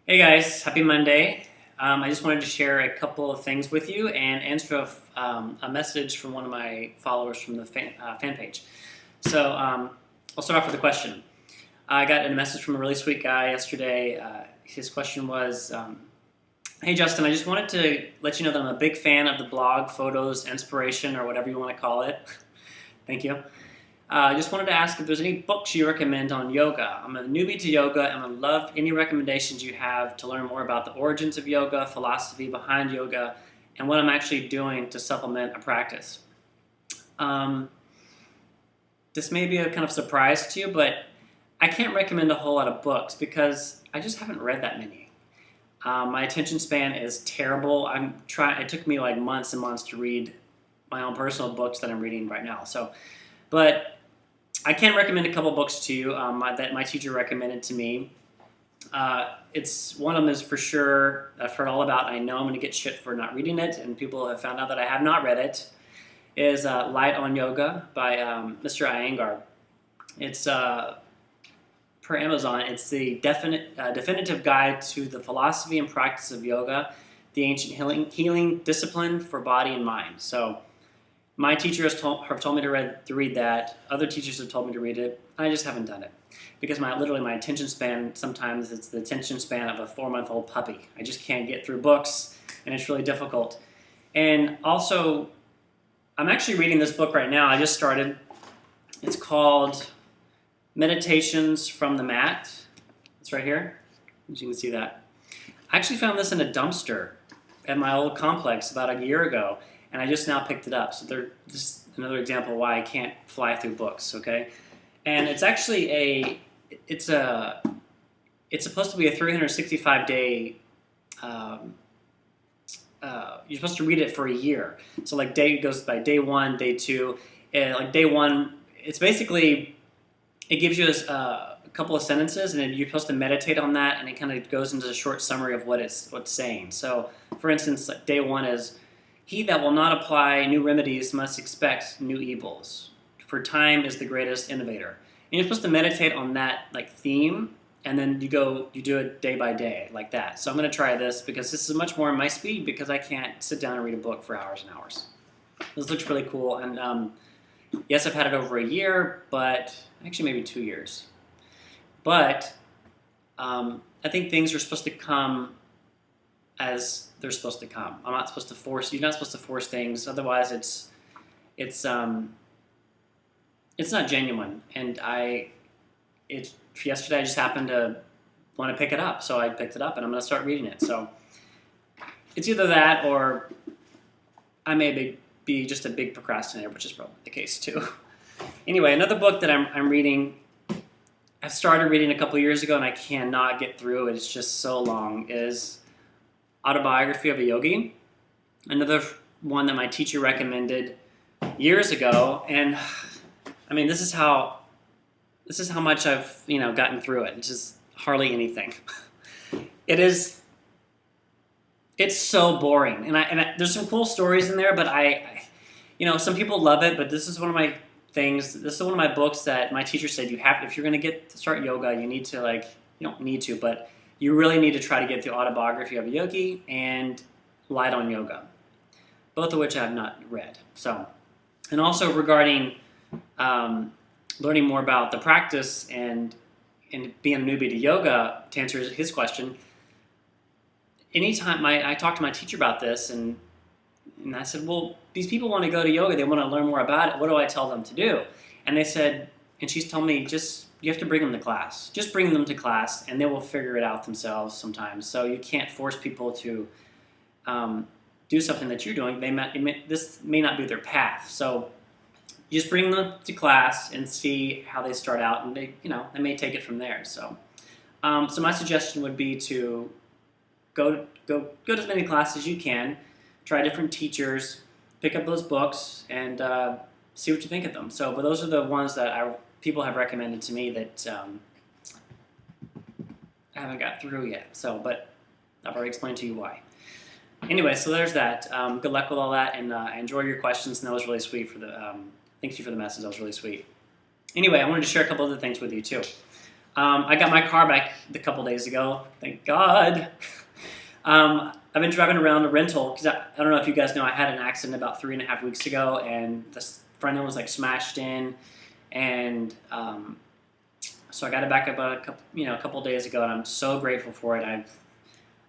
Hey guys, happy Monday. I just wanted to share a couple of things with you and answer a message from one of my followers from the fan page. I'll start off with a question. I got a message from a really sweet guy yesterday. His question was, hey Justin, I just wanted to let you know that I'm a big fan of the blog, photos, inspiration, or whatever you want to call it. Thank you. I just wanted to ask if there's any books you recommend on yoga. I'm a newbie to yoga and would love any recommendations you have to learn more about the origins of yoga, philosophy behind yoga, and what I'm actually doing to supplement a practice. This may be a kind of surprise to you, but I can't recommend a whole lot of books because I just haven't read that many. My attention span is terrible. It took me like months and months to read my own personal books that I'm reading right now. But I can recommend a couple books to you that my teacher recommended to me. It's one of them is for sure I've heard all about. I know I'm going to get shit for not reading it, and people have found out that I have not read it. Is Light on Yoga by Mr. Iyengar. It's per Amazon. It's the definitive guide to the philosophy and practice of yoga, the ancient healing discipline for body and mind. So my teacher have told me to read that. Other teachers have told me to read it. I just haven't done it because literally my attention span, sometimes it's the attention span of a 4-month-old puppy. I just can't get through books, and it's really difficult. And also, I'm actually reading this book right now. I just started. It's called Meditations from the Mat. It's right here, as you can see that. I actually found this in a dumpster at my old complex about a year ago, and I just now picked it up. So this is another example why I can't fly through books, okay? And it's actually it's supposed to be a 365-day, you're supposed to read it for a year. So like goes by day 1, day 2, like day 1, it's basically, it gives you a couple of sentences, and then you're supposed to meditate on that, and it kind of goes into a short summary of what's saying. So for instance, like day 1 is, he that will not apply new remedies must expect new evils, for time is the greatest innovator. And you're supposed to meditate on that like theme, and then you do it day by day like that. So I'm going to try this because this is much more in my speed because I can't sit down and read a book for hours and hours. This looks really cool, and yes, I've had it over a year, but actually maybe 2 years. But I think things are supposed to come as they're supposed to come. You're not supposed to force things, otherwise it's not genuine. And yesterday I just happened to want to pick it up, so I picked it up and I'm going to start reading it. So it's either that or I may be just a big procrastinator, which is probably the case too. Anyway, another book that I'm reading, I started reading a couple years ago and I cannot get through it. It's just so long, is Autobiography of a Yogi. Another one that my teacher recommended years ago, and I mean, this is how much I've gotten through it. It's just hardly anything. It's so boring, and there's some cool stories in there, but some people love it, but this is one of my things. This is one of my books that my teacher said if you're going to start yoga, you need to you don't need to, but you really need to try to get the Autobiography of a Yogi and Light on Yoga, both of which I have not read. So, and also regarding learning more about the practice and being a newbie to yoga, to answer his question, anytime I talked to my teacher about this, and I said, well, these people want to go to yoga, they want to learn more about it, what do I tell them to do? And they said, and she's told me, you have to bring them to class. Just bring them to class, and they will figure it out themselves sometimes. So you can't force people to do something that you're doing. This may not be their path. So you just bring them to class and see how they start out, and they may take it from there. So my suggestion would be to go to as many classes as you can, try different teachers, pick up those books, and see what you think of them. But those are the ones that people have recommended to me that I haven't got through yet. But I've already explained to you why. Anyway, so there's that. Good luck with all that, and I enjoyed your questions, and that was really sweet thank you for the message. That was really sweet. Anyway, I wanted to share a couple other things with you too. I got my car back a couple days ago. Thank God. I've been driving around a rental because I don't know if you guys know, I had an accident about 3.5 weeks ago, and the front end was like smashed in, and so I got it back about a couple days ago, and I'm so grateful for it.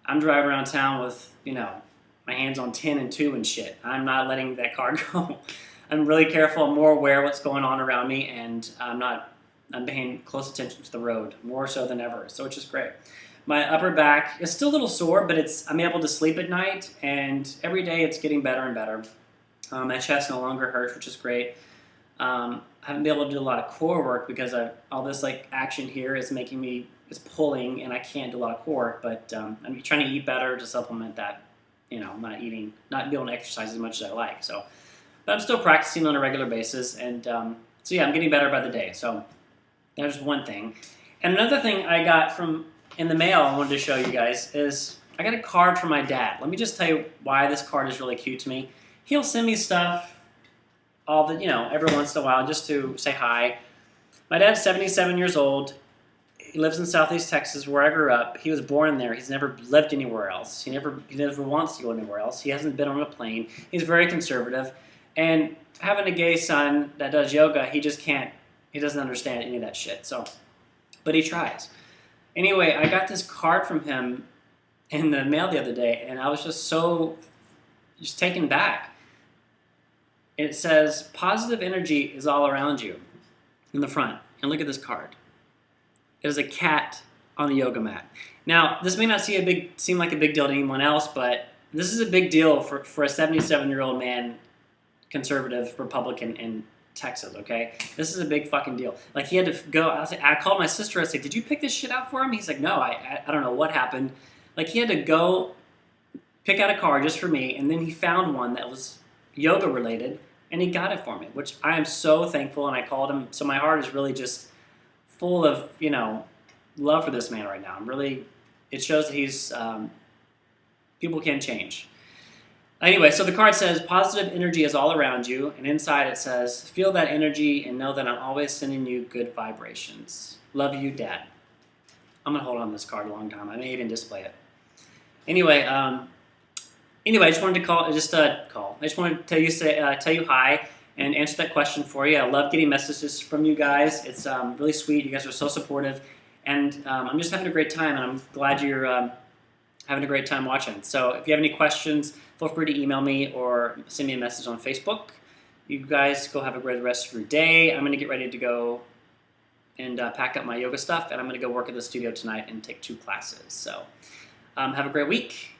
I'm driving around town with my hands on 10 and 2 and shit. I'm not letting that car go. I'm really careful. I'm more aware of what's going on around me, and I'm paying close attention to the road, more so than ever, so it's just great. My upper back is still a little sore, but I'm able to sleep at night, and every day it's getting better and better. My chest no longer hurts, which is great. I haven't been able to do a lot of core work because all this like action here is pulling, and I can't do a lot of core work, but I'm trying to eat better to supplement that. Not being able to exercise as much as I like. So, but I'm still practicing on a regular basis, and so yeah, I'm getting better by the day. So there's one thing. And another thing I got in the mail I wanted to show you guys is I got a card from my dad. Let me just tell you why this card is really cute to me. He'll send me stuff every once in a while just to say hi. My dad's 77 years old. He lives in Southeast Texas, where I grew up. He was born there. He's never lived anywhere else. He never wants to go anywhere else. He hasn't been on a plane. He's very conservative. And having a gay son that does yoga, he just can't. He doesn't understand any of that shit. So, but he tries. Anyway, I got this card from him in the mail the other day, and I was just taken back. It says, "Positive energy is all around you," in the front. And look at this card. It is a cat on the yoga mat. Now, this may not seem like a big deal to anyone else, but this is a big deal for a 77-year-old man, conservative Republican in Texas, okay? This is a big fucking deal. Like, he had to go, I called my sister, I said, "Did you pick this shit out for him?" He's like, "No, I don't know what happened." Like, he had to go pick out a card just for me, and then he found one that was yoga related, and he got it for me, which I am so thankful, and I called him, so my heart is really just full of, love for this man right now. It shows that he's, people can change. Anyway, so the card says, "Positive energy is all around you," and inside it says, "Feel that energy and know that I'm always sending you good vibrations. Love you, Dad." I'm going to hold on to this card a long time. I may even display it. Anyway, I just wanted to call. I just wanted to tell you hi and answer that question for you. I love getting messages from you guys. It's really sweet. You guys are so supportive, and I'm just having a great time, and I'm glad you're having a great time watching. So if you have any questions, feel free to email me or send me a message on Facebook. You guys go have a great rest of your day. I'm going to get ready to go and pack up my yoga stuff, and I'm going to go work at the studio tonight and take 2 classes. So have a great week.